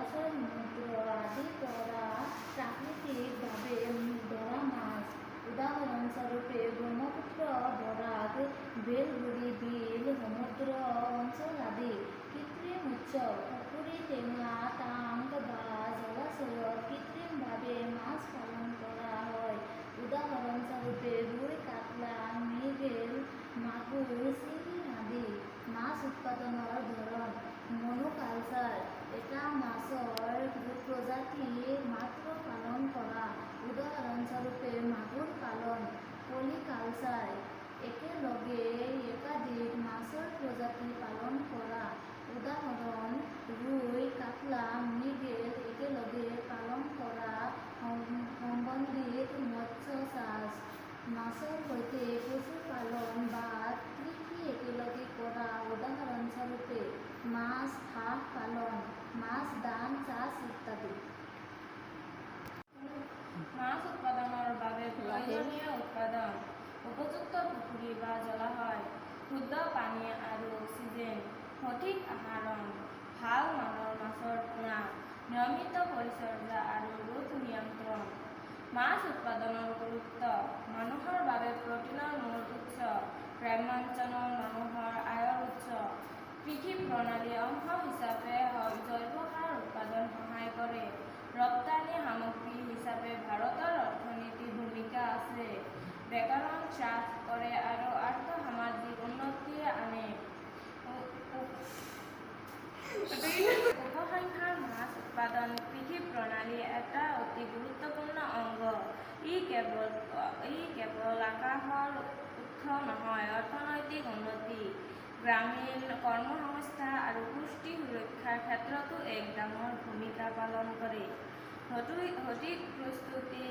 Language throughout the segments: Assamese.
জলাশয়, সমুদ্ৰ আদি পৰা প্রাকৃতিকভাবে ধরা মাছ। উদাহরণস্বরূপে ব্রহ্মপুত্র, বরাক, বেলগুড়ি বিল, সমুদ্র অঞ্চল আদি। কৃত্রিম উৎস পুকুরি, টেঙা, টাঙ্ক বা জলাশয়ত কৃত্রিমভাবে মাছ পালন করা হয়। উদাহরণস্বরূপে রুই, কাতলা, মৃগেল, মাগুর, চিংড়ি আদি। মাছ উৎপাদনের ধরন মনোকালচার, এটা মাছৰ প্ৰজাতি মাত্ৰ পালন কৰা। উদাহৰণস্বৰূপে মাগুৰ পালন। পলিকালচাৰ, একেলগে একাধিক মাছৰ প্ৰজাতি পালন কৰা। উদাহৰণ ৰুই, কাতলা, মৃগেল একেলগে পালন কৰা। সম্বন্ধিত মৎস্য চাষ, মাছৰ সৈতে পশুপালন বা কৃষি একেলগে কৰা। উদাহৰণস্বৰূপে মাছ, হাঁহ পালন, মাছ দান চাষ ইত্যাদি। মাছ উৎপাদনৰ বাবে প্ৰয়োজনীয় উৎপাদন: উপযুক্ত পুখুৰী বা জলাশয়, শুদ্ধ পানী আৰু অক্সিজেন, সঠিক আহৰণ, ভাল মানৰ মাছৰ পোনা, নিয়মিত পৰিচৰ্যা আৰু ৰোগ নিয়ন্ত্ৰণ। মাছ উৎপাদনৰ গুৰুত্ব: মানুহৰ বাবে প্ৰটিনৰ মূল উৎস, গ্ৰাম্যাঞ্চলৰ মানুহৰ আয়ৰ উৎস। কৃষি প্ৰণালীৰ অংশ হিচাপে জৈৱ সাৰ উৎপাদন সহায় কৰে। ৰপ্তানি সামগ্ৰী হিচাপে ভাৰতৰ অৰ্থনীতিৰ ভূমিকা আছে। বেকাৰত্ব হ্ৰাস কৰে আৰু আৰ্থ-সামাজিক উন্নতি আনে। উপসংহাৰ: মাছ উৎপাদন কৃষি প্ৰণালীৰ এটা অতি গুৰুত্বপূৰ্ণ অংগ। ই কেৱল আকাশৰ উৎস নহয়, অৰ্থনৈতিক উন্নতি, গ্ৰামীণ কৰ্মসংস্থান আৰু পুষ্টি সুৰক্ষাৰ ক্ষেত্ৰতো এক ডাঙৰ ভূমিকা পালন কৰে। সঠিক প্ৰস্তুতি,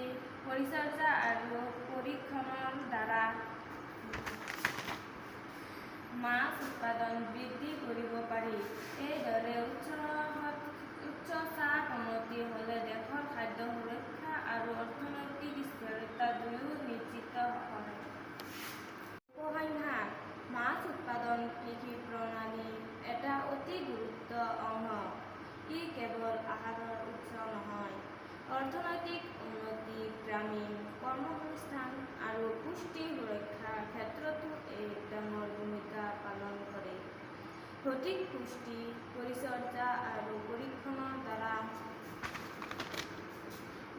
পৰিচৰ্যা আৰু পৰীক্ষণৰ দ্বাৰা মাছ উৎপাদন বৃদ্ধি কৰিব পাৰি। এইদৰে উচ্চ চাপ উন্নতি হ'লে দেশৰ খাদ্য সুৰক্ষা আৰু অৰ্থনৈতিক স্থিৰতা দুয়ো নিশ্চিত হয়। উপসংহাৰ: মাছ উৎপাদন কৃষি প্ৰণালীৰ এটা অতি গুৰুত্বপূৰ্ণ অংগ। ই কেৱল আহাৰৰ উৎস নহয়, অৰ্থনৈতিক উন্নতি, গ্ৰামীণ কৰ্মসংস্থান আৰু পুষ্টি সুৰক্ষাৰ ক্ষেত্ৰতো এক ডাঙৰ ভূমিকা পালন কৰে। সঠিক পুষ্টি, পৰিচৰ্যা আৰু পৰীক্ষণৰ দ্বাৰা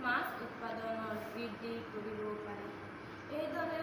মাছ উৎপাদন বৃদ্ধি কৰিব পাৰি। এইদৰে